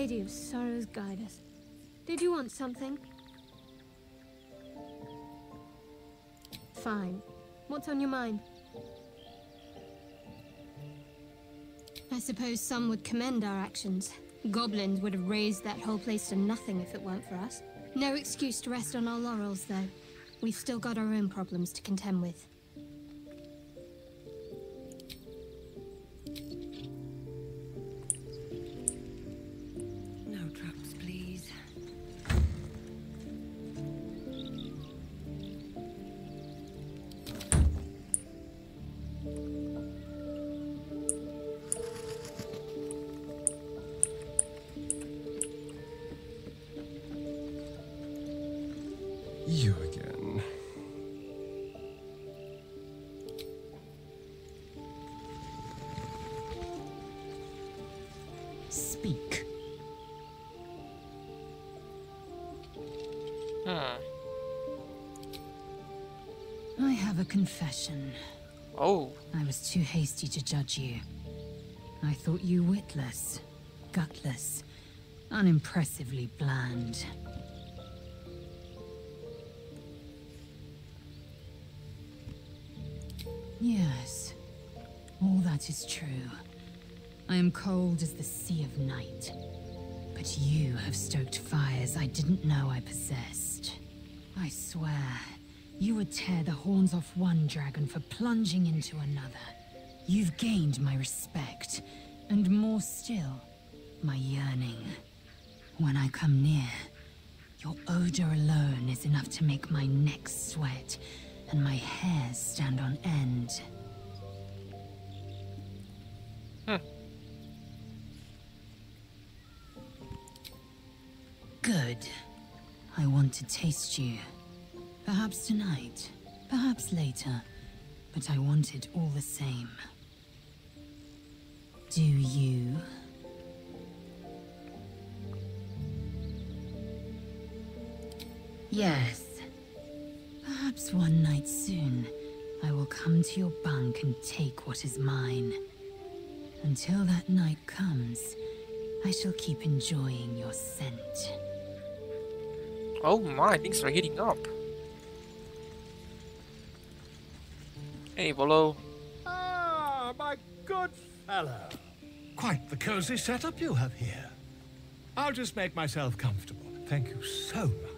Lady of Sorrows, guide us. Did you want something? Fine. What's on your mind? I suppose some would commend our actions. Goblins would have razed that whole place to nothing if it weren't for us. No excuse to rest on our laurels, though. We've still got our own problems to contend with. No traps, please. You again. Speak. I have a confession. Oh. I was too hasty to judge you. I thought you witless, gutless, unimpressively bland. Yes, all that is true. I am cold as the sea of night. But you have stoked fires I didn't know I possessed. I swear, you would tear the horns off one dragon for plunging into another. You've gained my respect, and more still, my yearning. When I come near, your odor alone is enough to make my neck sweat and my hair stand on end. Good. I want to taste you. Perhaps tonight, perhaps later, but I want it all the same. Do you? Yes. Perhaps one night soon, I will come to your bunk and take what is mine. Until that night comes, I shall keep enjoying your scent. Oh my, things are heating up. Hey, Volo. Ah, my good fellow. Quite the cozy setup you have here. I'll just make myself comfortable. Thank you so much.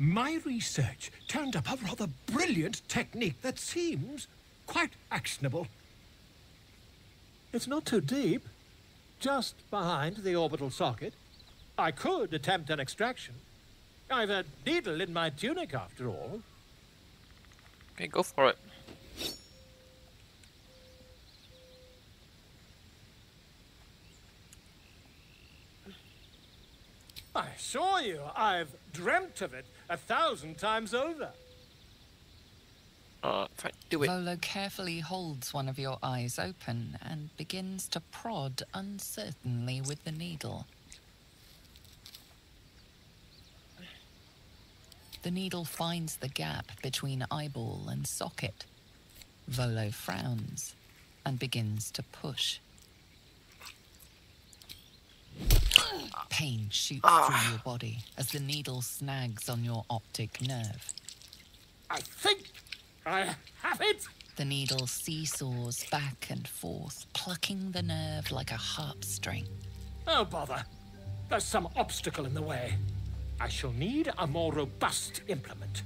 My research turned up a rather brilliant technique that seems quite actionable. It's not too deep, just behind the orbital socket. I could attempt an extraction. I've a needle in my tunic, after all. Okay, go for it. I assure you, I've dreamt of it 1,000 times over. Fine, do it. Volo carefully holds one of your eyes open and begins to prod uncertainly with the needle. The needle finds the gap between eyeball and socket. Volo frowns and begins to push. Pain shoots through your body as the needle snags on your optic nerve. I think I have it! The needle seesaws back and forth, plucking the nerve like a harp string. Oh, bother. There's some obstacle in the way. I shall need a more robust implement.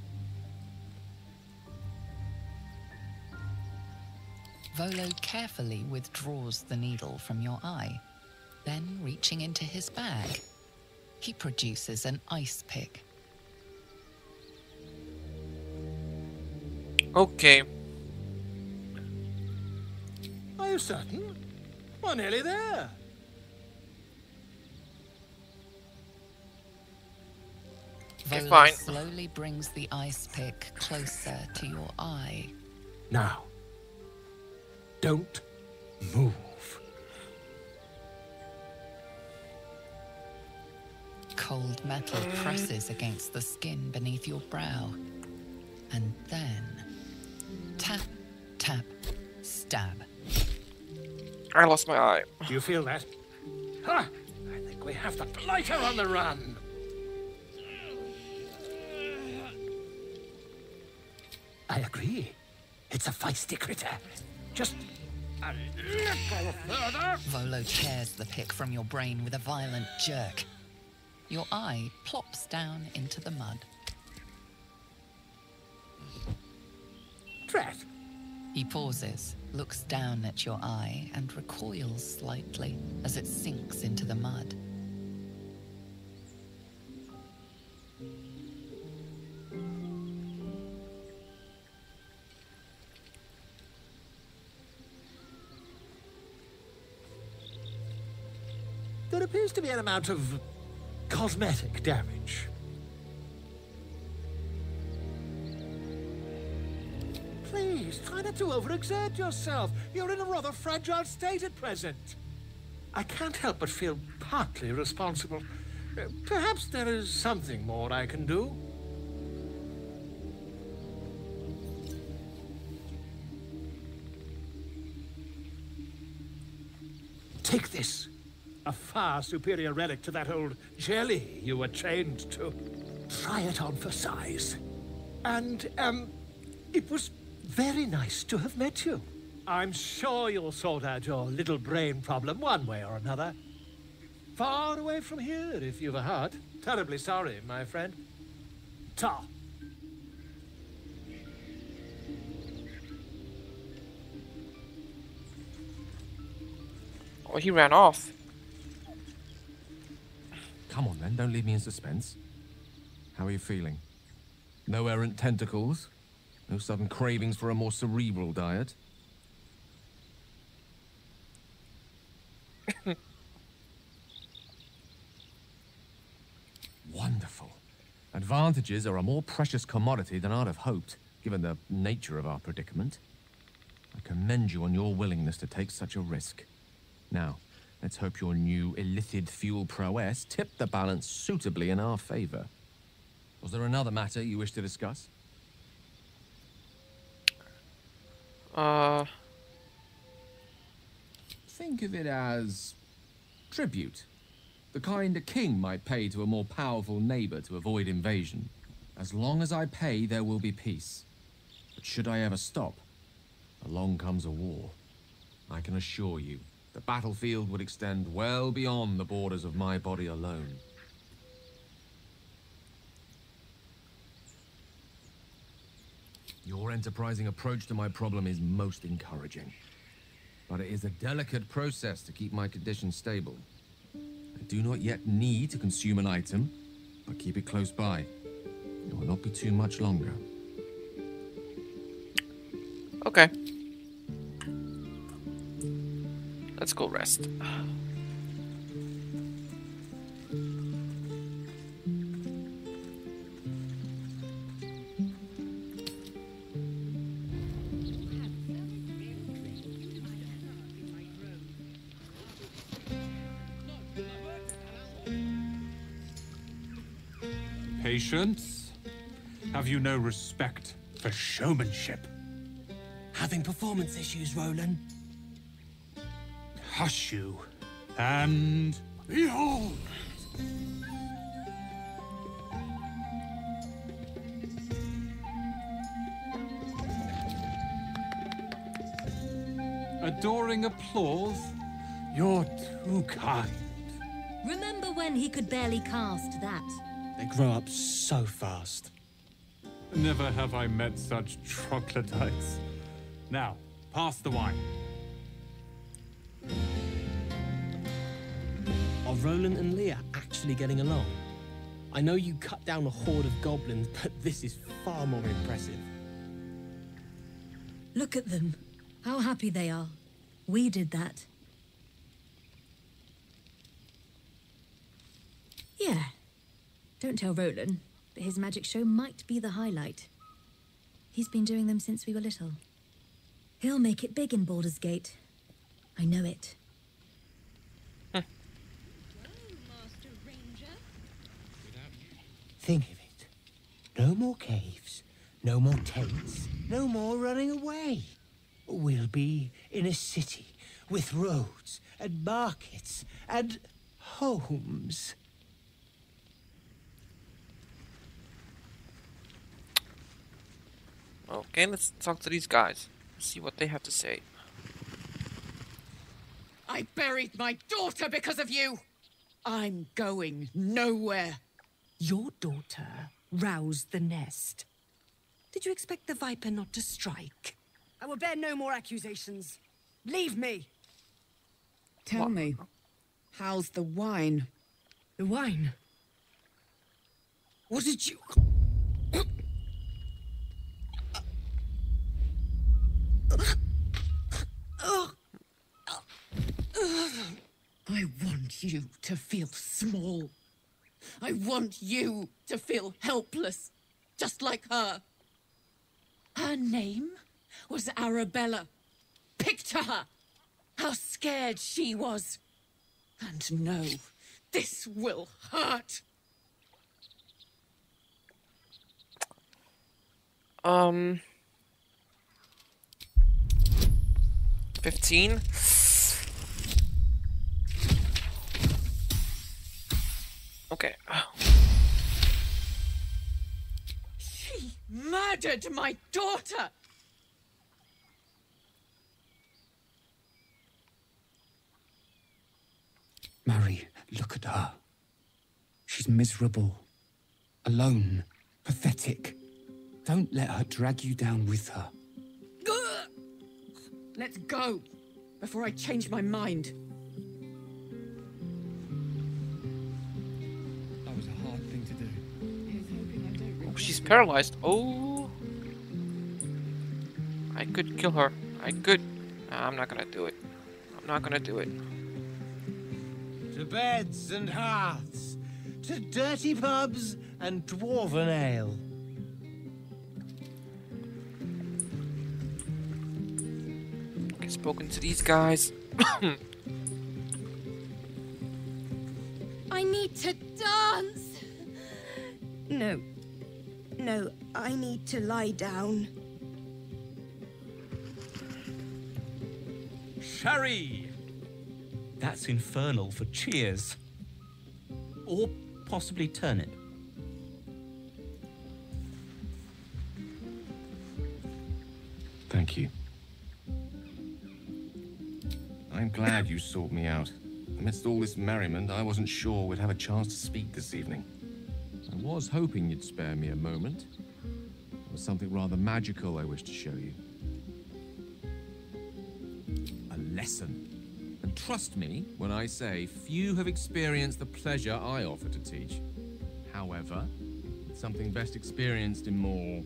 Volo carefully withdraws the needle from your eye. Then, reaching into his bag, he produces an ice pick. Okay. Are you certain? We're nearly there. Okay, Volo fine. slowly brings the ice pick closer to your eye. Now, don't move. cold metal presses against the skin beneath your brow. And then, tap, tap, stab. I lost my eye. Do you feel that? Ha! I think we have the blighter on the run. I agree. It's a feisty critter. Just a little further. Volo tears the pick from your brain with a violent jerk. Your eye plops down into the mud. Drat. He pauses, looks down at your eye, and recoils slightly as it sinks into the mud. There appears to be an amount of cosmetic damage. Please, try not to overexert yourself. You're in a rather fragile state at present. I can't help but feel partly responsible. Perhaps there is something more I can do. Take this. A far superior relic to that old jelly you were chained to. Try it on for size. And, it was very nice to have met you. I'm sure you'll sort out your little brain problem one way or another. Far away from here, if you've a heart. Terribly sorry, my friend. Ta. Oh, he ran off. Come on then, don't leave me in suspense. How are you feeling? No errant tentacles? No sudden cravings for a more cerebral diet? Wonderful. Advantages are a more precious commodity than I'd have hoped, given the nature of our predicament. I commend you on your willingness to take such a risk. Now, let's hope your new illithid fuel prowess tipped the balance suitably in our favor. Was there another matter you wish to discuss? Think of it as tribute. The kind a king might pay to a more powerful neighbor to avoid invasion. As long as I pay, there will be peace. But should I ever stop, along comes a war. I can assure you, the battlefield would extend well beyond the borders of my body alone. Your enterprising approach to my problem is most encouraging. But it is a delicate process to keep my condition stable. I do not yet need to consume an item, but keep it close by. It will not be too much longer. Okay. Let's go rest. Patience? Have you no respect for showmanship? Having performance issues, Roland. Hush you, and behold! Adoring applause? You're too kind. Remember when he could barely cast that? They grow up so fast. Never have I met such troglodytes. Now, pass the wine. Are Roland and Leah actually getting along? I know you cut down a horde of goblins, but this is far more impressive. Look at them. How happy they are. We did that. Yeah. Don't tell Roland, but his magic show might be the highlight. He's been doing them since we were little. He'll make it big in Baldur's Gate. I know it. Think of it. No more caves, no more tents, no more running away. We'll be in a city with roads and markets and homes. Okay, let's talk to these guys. See what they have to say. I buried my daughter because of you. I'm going nowhere. Your daughter roused the nest. Did you expect the viper not to strike? I will bear no more accusations. Leave me. Tell me, how's the wine? The wine? What did you... I want you to feel small. I want you to feel helpless, just like her. Her name was Arabella. Picture her, how scared she was. And no, this will hurt. 15. Okay. She murdered my daughter! Mary, look at her. She's miserable, alone, pathetic. Don't let her drag you down with her. Let's go, before I change my mind. That was a hard thing to do. Oh, she's paralyzed. Oh. I could kill her. I could. Nah, I'm not gonna do it. I'm not gonna do it. To beds and hearths, to dirty pubs and dwarven ale. Okay, spoken to these guys. I need to dance! No. No, I need to lie down. Sherry! That's infernal for cheers. Or possibly turnip. Thank you. I'm glad you sought me out. Amidst all this merriment, I wasn't sure we'd have a chance to speak this evening. I was hoping you'd spare me a moment. There was something rather magical I wished to show you. A lesson. And trust me when I say few have experienced the pleasure I offer to teach. However, it's something best experienced in more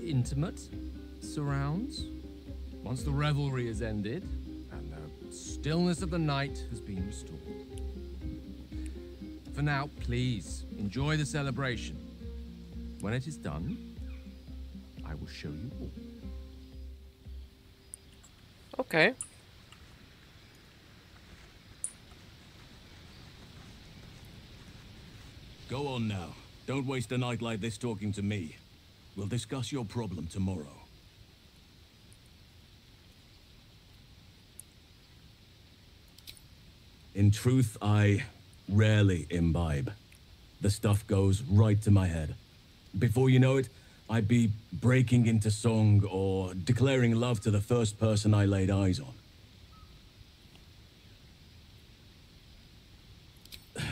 intimate surrounds. Once the revelry is ended, and the stillness of the night has been restored. For now, please, enjoy the celebration. When it is done, I will show you all. Okay. Go on now. Don't waste a night like this talking to me. We'll discuss your problem tomorrow. In truth, I rarely imbibe. The stuff goes right to my head. Before you know it, I'd be breaking into song or declaring love to the first person I laid eyes on.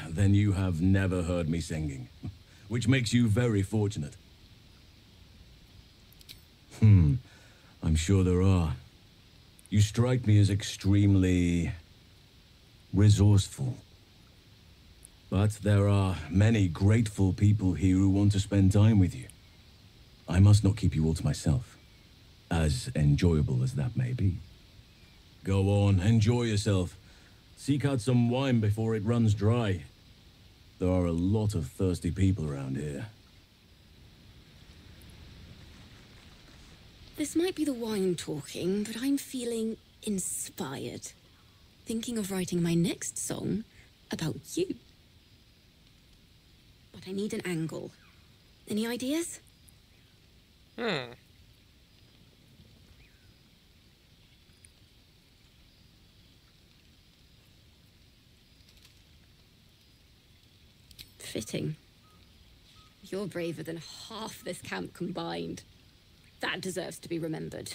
Then you have never heard me singing, which makes you very fortunate. I'm sure there are. You strike me as extremely resourceful. But there are many grateful people here who want to spend time with you. I must not keep you all to myself, as enjoyable as that may be. Go on, enjoy yourself. Seek out some wine before it runs dry. There are a lot of thirsty people around here. This might be the wine talking, but I'm feeling inspired. Thinking of writing my next song about you. but I need an angle. Any ideas? Fitting. You're braver than half this camp combined. That deserves to be remembered.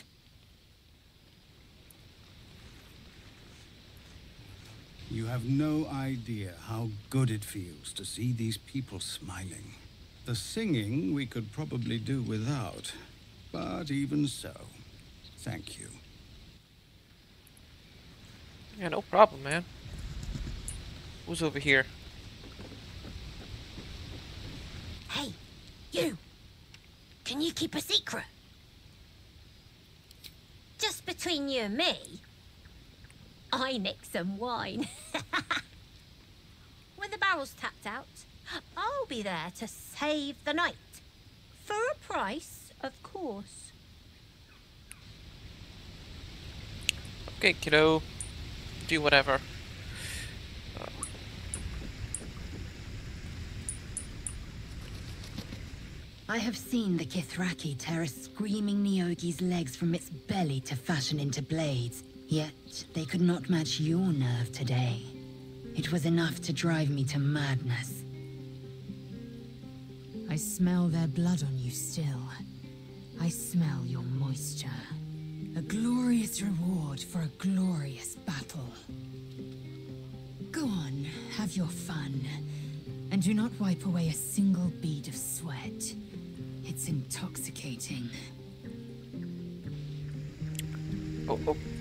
You have no idea how good it feels to see these people smiling. The singing we could probably do without, but even so, thank you. Yeah, no problem, man. Who's over here? Hey, you! Can you keep a secret? Just between you and me, I nicked some wine. When the barrel's tapped out, I'll be there to save the night. For a price, of course. Okay, kiddo. Do whatever. I have seen the Kithraki tear a screaming Neogi's legs from its belly to fashion into blades. Yet they could not match your nerve today. It was enough to drive me to madness. I smell their blood on you still. I smell your moisture. A glorious reward for a glorious battle. Go on, have your fun. And do not wipe away a single bead of sweat. It's intoxicating.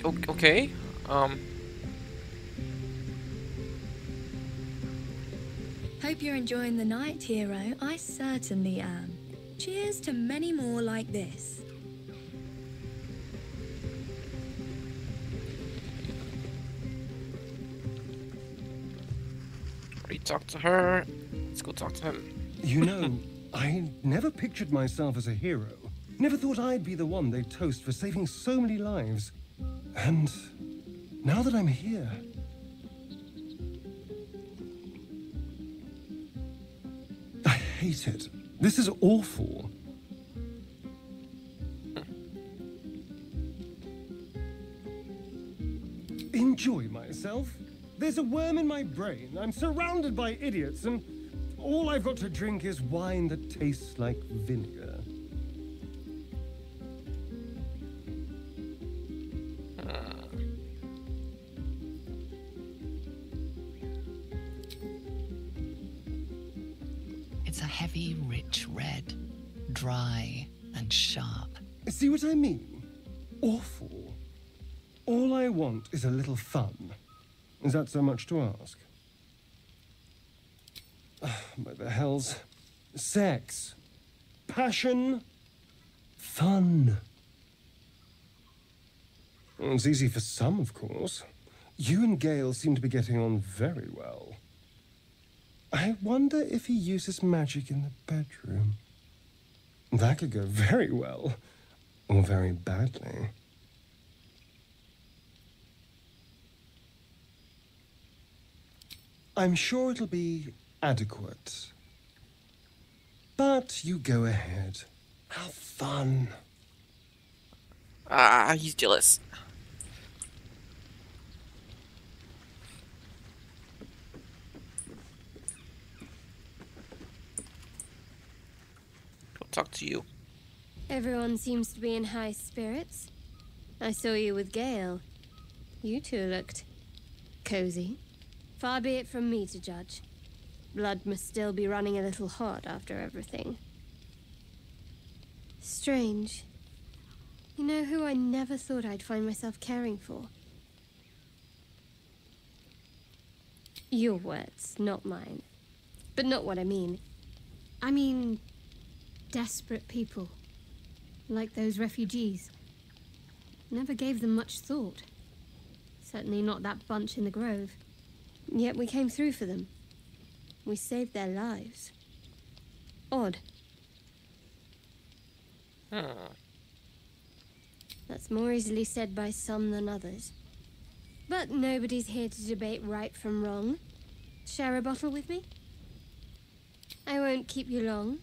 Okay. Hope you're enjoying the night, hero. I certainly am. Cheers to many more like this. Already talked to her. Let's go talk to him. You know, I never pictured myself as a hero. Never thought I'd be the one they'd toast for saving so many lives. And now that I'm here... I hate it. This is awful. Enjoy myself. There's a worm in my brain. I'm surrounded by idiots, and all I've got to drink is wine that tastes like vinegar. It's a heavy, rich red, dry and sharp. See what I mean? Awful. All I want is a little fun. Is that so much to ask? By the hells. Sex. Passion. Fun. Well, it's easy for some, of course. You and Gale seem to be getting on very well. I wonder if he uses magic in the bedroom. That could go very well, or very badly. I'm sure it'll be adequate. But you go ahead. Have fun. Ah, he's jealous. Go talk to you. Everyone seems to be in high spirits. I saw you with Gale. You two looked cozy. Far be it from me to judge. Blood must still be running a little hot after everything. Strange. You know who I never thought I'd find myself caring for? Your words, not mine. But not what I mean. I mean, desperate people. Like those refugees. Never gave them much thought. Certainly not that bunch in the grove. Yet we came through for them. We saved their lives. Odd. That's more easily said by some than others. But nobody's here to debate right from wrong. Share a bottle with me? I won't keep you long.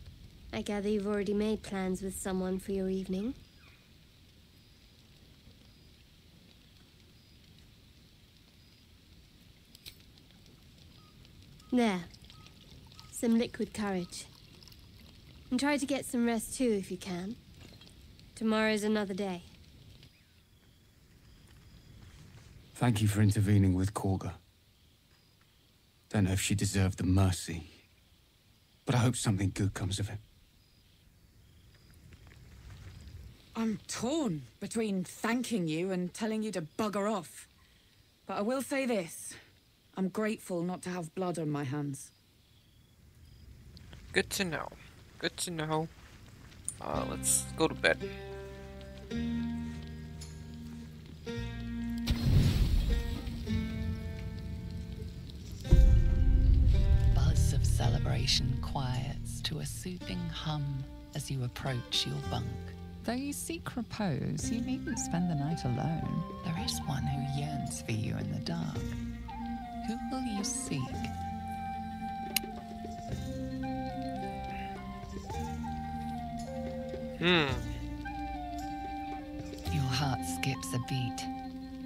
I gather you've already made plans with someone for your evening. There. Some liquid courage. And try to get some rest too if you can. Tomorrow's another day. Thank you for intervening with Korga. Don't know if she deserved the mercy, but I hope something good comes of it. I'm torn between thanking you and telling you to bugger off. But I will say this. I'm grateful not to have blood on my hands. Good to know. Good to know. Let's go to bed. Buzz of celebration quiets to a soothing hum as you approach your bunk. Though you seek repose, you needn't spend the night alone. There is one who yearns for you in the dark. Who will you seek? Your heart skips a beat.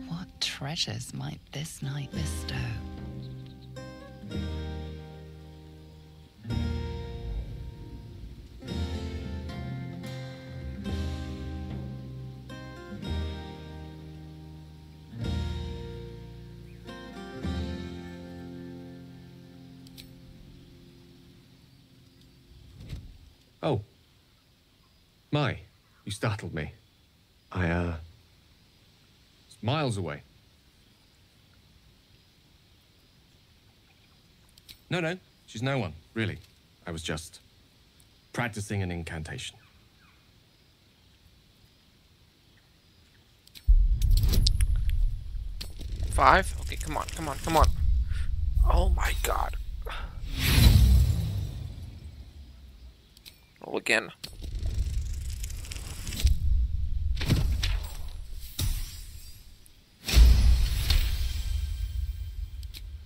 What treasures might this night bestow? Oh. My, you startled me. It's miles away. No, she's no one, really. I was just practicing an incantation. Five? Okay, come on. Oh my god. Roll again.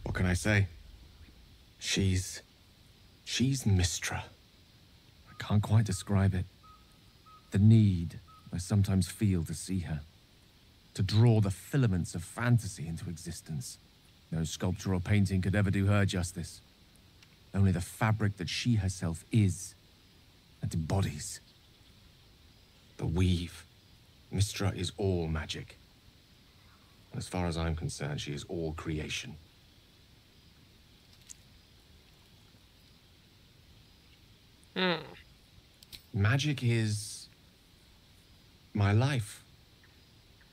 What can I say? She's Mistra. I can't quite describe it. The need I sometimes feel to see her. To draw the filaments of fantasy into existence. No sculpture or painting could ever do her justice. Only the fabric that she herself is and embodies. The weave. Mistra is all magic. And as far as I'm concerned, she is all creation. Magic is my life.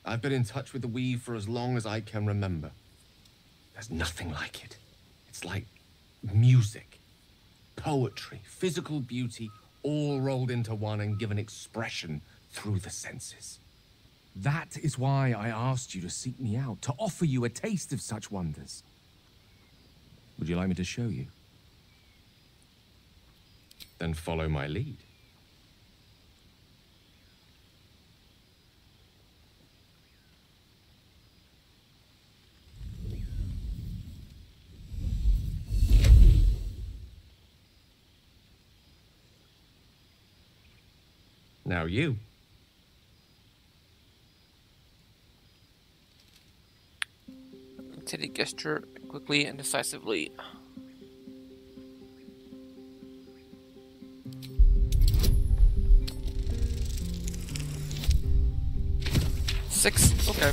I've been in touch with the weave for as long as I can remember. There's nothing like it. It's like music, poetry, physical beauty, all rolled into one and given expression through the senses. That is why I asked you to seek me out, to offer you a taste of such wonders. Would you like me to show you? Then follow my lead. Now you. Teddy gesture quickly and decisively. Six. Okay.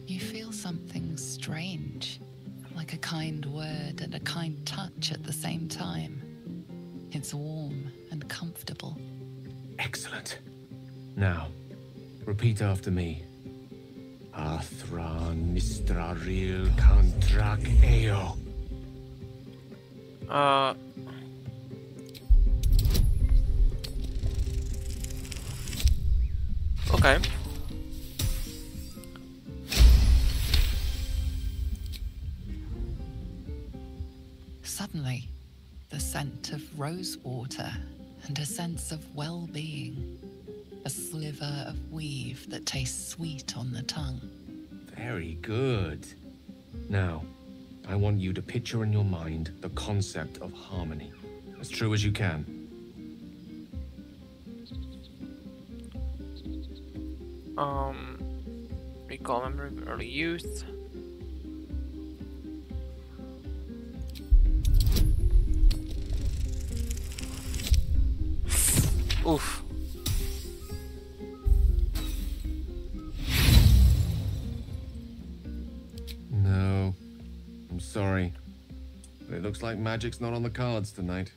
You feel something strange, like a kind word and a kind touch at the same time. It's warm and comfortable. Excellent. Now, repeat after me. Athran Mistraril Kantrak Eo. Okay. Suddenly, the scent of rose water and a sense of well-being. A sliver of weave that tastes sweet on the tongue. Very good. Now, I want you to picture in your mind the concept of harmony, as true as you can. Recall memory of early youth. Oof. No, I'm sorry. But it looks like magic's not on the cards tonight.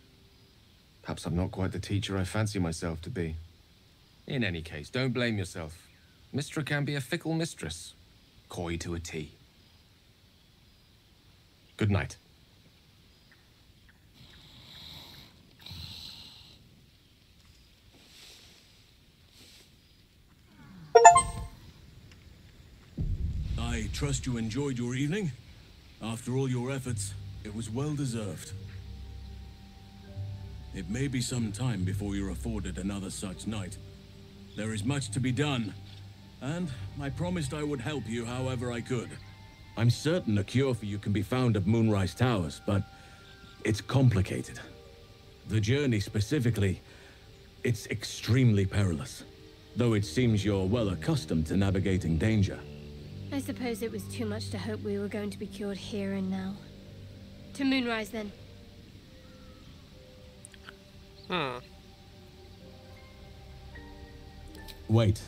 Perhaps I'm not quite the teacher I fancy myself to be. In any case, don't blame yourself. Mystra can be a fickle mistress. Coy to a T. Good night. I trust you enjoyed your evening. After all your efforts, it was well deserved. It may be some time before you're afforded another such night. There is much to be done, and I promised I would help you however I could. I'm certain a cure for you can be found at Moonrise Towers, but it's complicated. The journey specifically, it's extremely perilous, though it seems you're well accustomed to navigating danger. I suppose it was too much to hope we were going to be cured here and now. To Moonrise, then. Wait.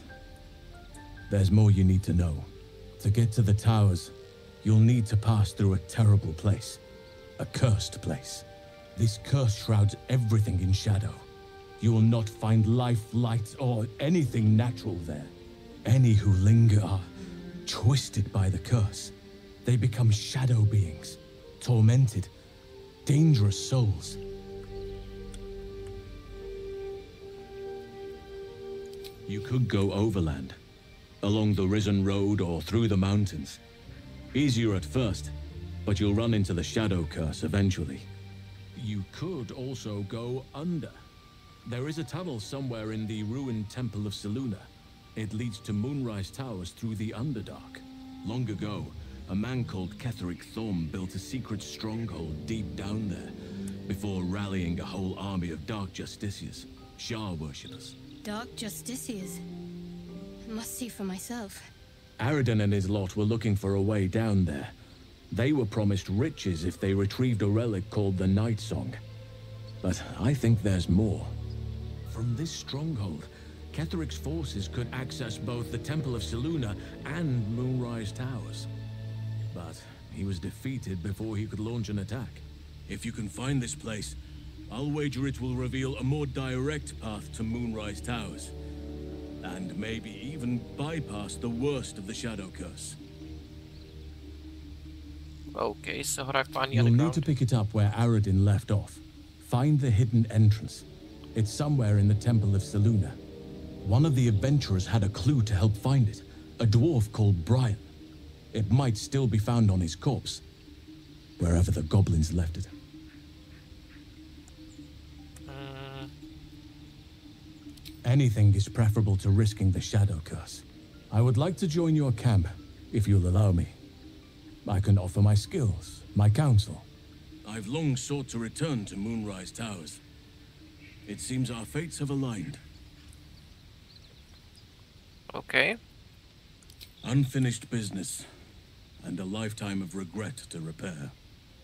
There's more you need to know. To get to the towers, you'll need to pass through a terrible place. A cursed place. This curse shrouds everything in shadow. You will not find life, light, or anything natural there. Any who linger are twisted by the curse. They become shadow beings, tormented, dangerous souls. You could go overland, along the Risen Road or through the mountains. Easier at first, but you'll run into the shadow curse eventually. You could also go under. There is a tunnel somewhere in the ruined Temple of Selûne. It leads to Moonrise Towers through the Underdark. Long ago, a man called Ketheric Thorm built a secret stronghold deep down there, before rallying a whole army of Dark Justiciars, Shah worshippers. Dark Justiciars. I must see for myself. Aradin and his lot were looking for a way down there. They were promised riches if they retrieved a relic called the Night Song. But I think there's more. From this stronghold, Ketheric's forces could access both the Temple of Selûne and Moonrise Towers. But he was defeated before he could launch an attack. If you can find this place, I'll wager it will reveal a more direct path to Moonrise Towers. And maybe even bypass the worst of the Shadow Curse. Okay, so how do I find the You'll underground? need to pick it up where Aradin left off. Find the hidden entrance. It's somewhere in the Temple of Selûne. One of the adventurers had a clue to help find it. A dwarf called Brian. It might still be found on his corpse, wherever the goblins left it. Anything is preferable to risking the Shadow Curse. I would like to join your camp, if you'll allow me. I can offer my skills, my counsel. I've long sought to return to Moonrise Towers. It seems our fates have aligned. Okay. Unfinished business, and a lifetime of regret to repair.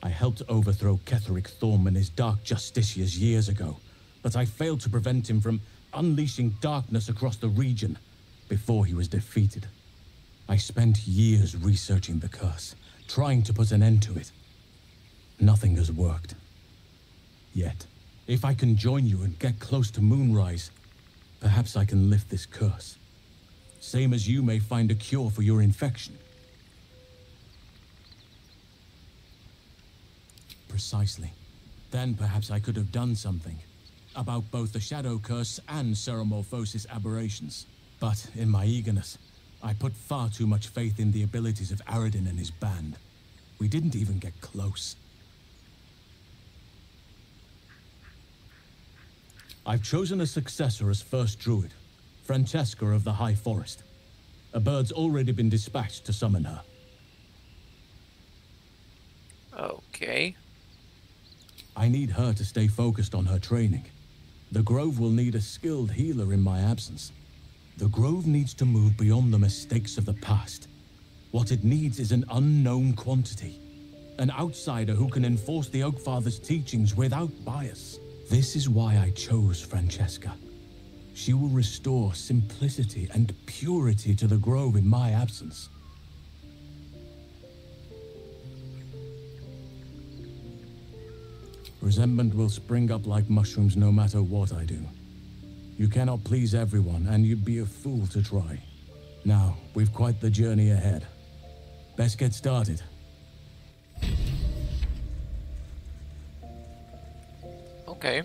I helped overthrow Ketheric Thorm and his Dark Justiciars years ago, but I failed to prevent him from unleashing darkness across the region before he was defeated. I spent years researching the curse, trying to put an end to it. Nothing has worked. Yet, if I can join you and get close to Moonrise, perhaps I can lift this curse. Same as you may find a cure for your infection. Precisely. Then perhaps I could have done something about both the Shadow Curse and Ceremorphosis aberrations. But in my eagerness, I put far too much faith in the abilities of Aradin and his band. We didn't even get close. I've chosen a successor as first druid, Francesca of the High Forest. A bird's already been dispatched to summon her. Okay. I need her to stay focused on her training. The Grove will need a skilled healer in my absence. The Grove needs to move beyond the mistakes of the past. What it needs is an unknown quantity. An outsider who can enforce the Oakfather's teachings without bias. This is why I chose Francesca. She will restore simplicity and purity to the Grove in my absence. Resentment will spring up like mushrooms no matter what I do. You cannot please everyone, and you'd be a fool to try. Now, we've quite the journey ahead. Best get started. Okay.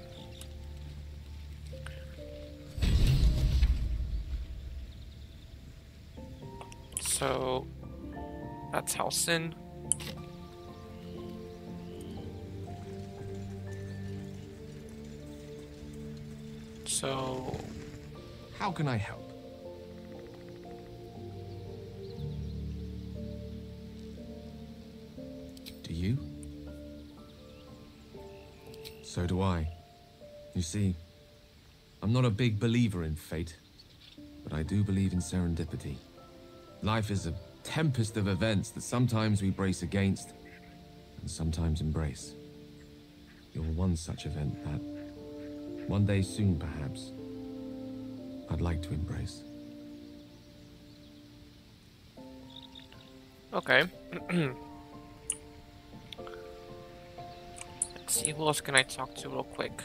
So that's Halsin. So how can I help? Do you? So do I. You see, I'm not a big believer in fate, but I do believe in serendipity. Life is a tempest of events that sometimes we brace against, and sometimes embrace. You're one such event that, one day soon perhaps, I'd like to embrace. Okay. Let's see, who else can I talk to real quick?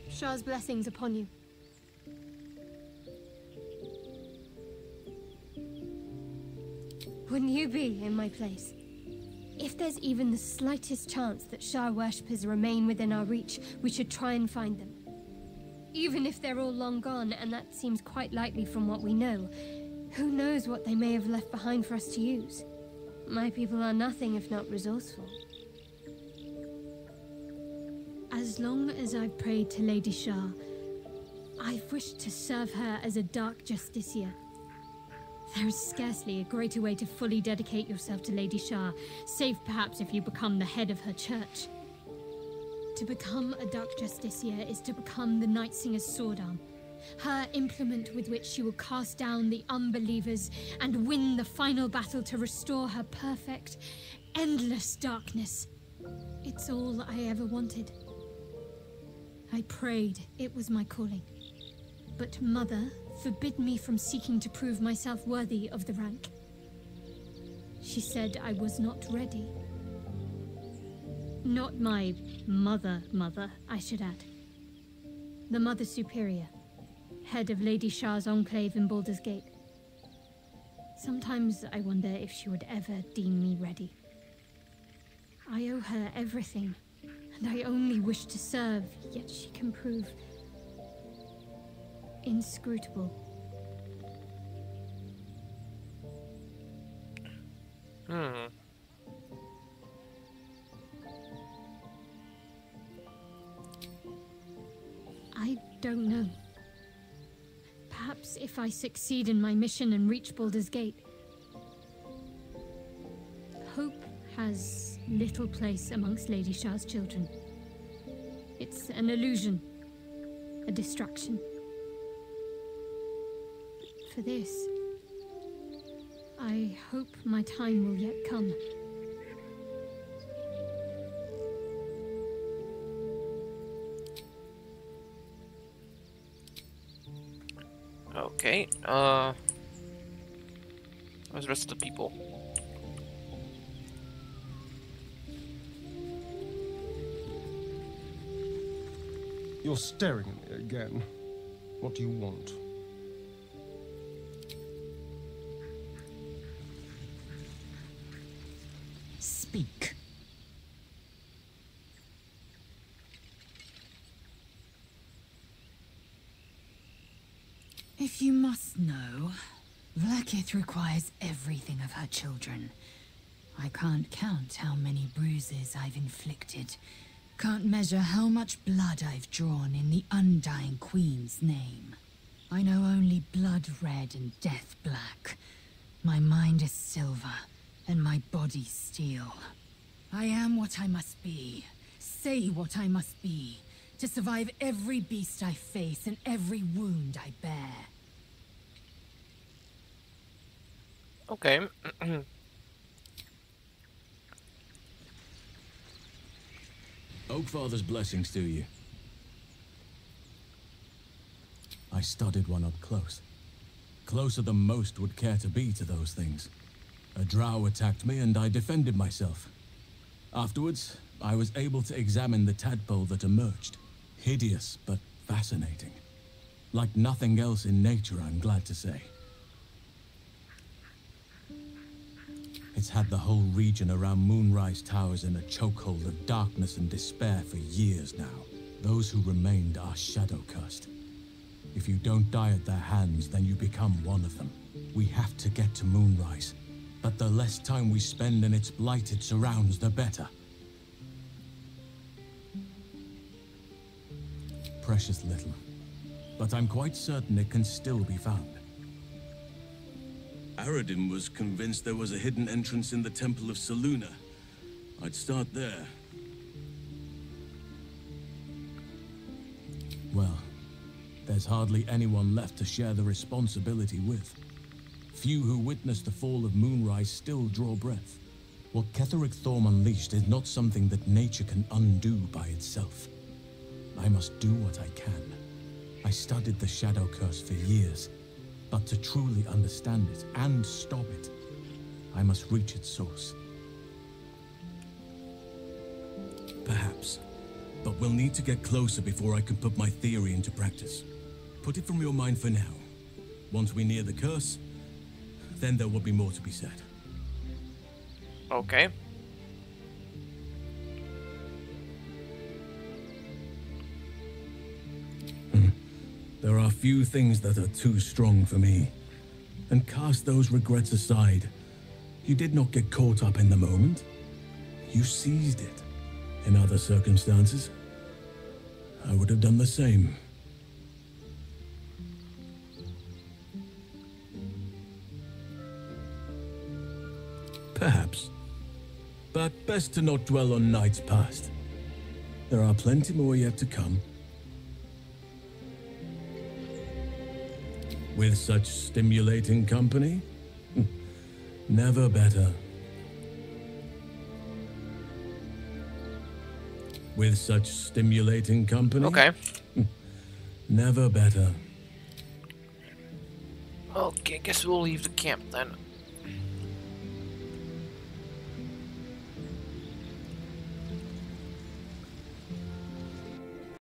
Shah's blessings upon you. Wouldn't you be in my place? If there's even the slightest chance that Shah worshippers remain within our reach, we should try and find them. Even if they're all long gone, and that seems quite likely from what we know, who knows what they may have left behind for us to use? My people are nothing if not resourceful. As long as I've prayed to Lady Shah, I've wished to serve her as a dark justiciar. There is scarcely a greater way to fully dedicate yourself to Lady Shah, save perhaps if you become the head of her church. To become a dark justiciar is to become the Night Singer's sword arm, her implement with which she will cast down the unbelievers and win the final battle to restore her perfect, endless darkness. It's all I ever wanted. I prayed it was my calling. But Mother forbid me from seeking to prove myself worthy of the rank. She said I was not ready. Not my mother, I should add. The Mother Superior, head of Lady Shah's enclave in Baldur's Gate. Sometimes I wonder if she would ever deem me ready. I owe her everything, and I only wish to serve, yet she can prove inscrutable. I don't know. Perhaps if I succeed in my mission and reach Baldur's Gate. Hope has little place amongst Lady Shah's children. It's an illusion, a distraction. For this, I hope my time will yet come. Okay, where's the rest of the people? You're staring at me again. What do you want? Speak. If you must know, Vlaakith requires everything of her children. I can't count how many bruises I've inflicted. Can't measure how much blood I've drawn in the Undying Queen's name. I know only blood red and death black. My mind is silver, and my body steel. I am what I must be, say what I must be, to survive every beast I face and every wound I bear. Okay. Oakfather's blessings to you. I studied one up close. Closer than most would care to be to those things. A drow attacked me and I defended myself. Afterwards, I was able to examine the tadpole that emerged. Hideous, but fascinating. Like nothing else in nature, I'm glad to say. It's had the whole region around Moonrise Towers in a chokehold of darkness and despair for years now. Those who remained are shadow-cursed. If you don't die at their hands, then you become one of them. We have to get to Moonrise, but the less time we spend in its blighted surrounds, the better. Precious little, but I'm quite certain it can still be found. Aradin was convinced there was a hidden entrance in the Temple of Selûne. I'd start there. Well, there's hardly anyone left to share the responsibility with. Few who witnessed the fall of Moonrise still draw breath. What Ketheric Thorm unleashed is not something that nature can undo by itself. I must do what I can. I studied the Shadow Curse for years. But to truly understand it and stop it, I must reach its source. Perhaps. But we'll need to get closer before I can put my theory into practice. Put it from your mind for now. Once we near the curse, then there will be more to be said. Okay. There are few things that are too strong for me. And cast those regrets aside. You did not get caught up in the moment. You seized it. In other circumstances, I would have done the same. Perhaps. But best to not dwell on nights past. There are plenty more yet to come. With such stimulating company? Never better. With such stimulating company? Okay. Never better. Okay, guess we'll leave the camp then.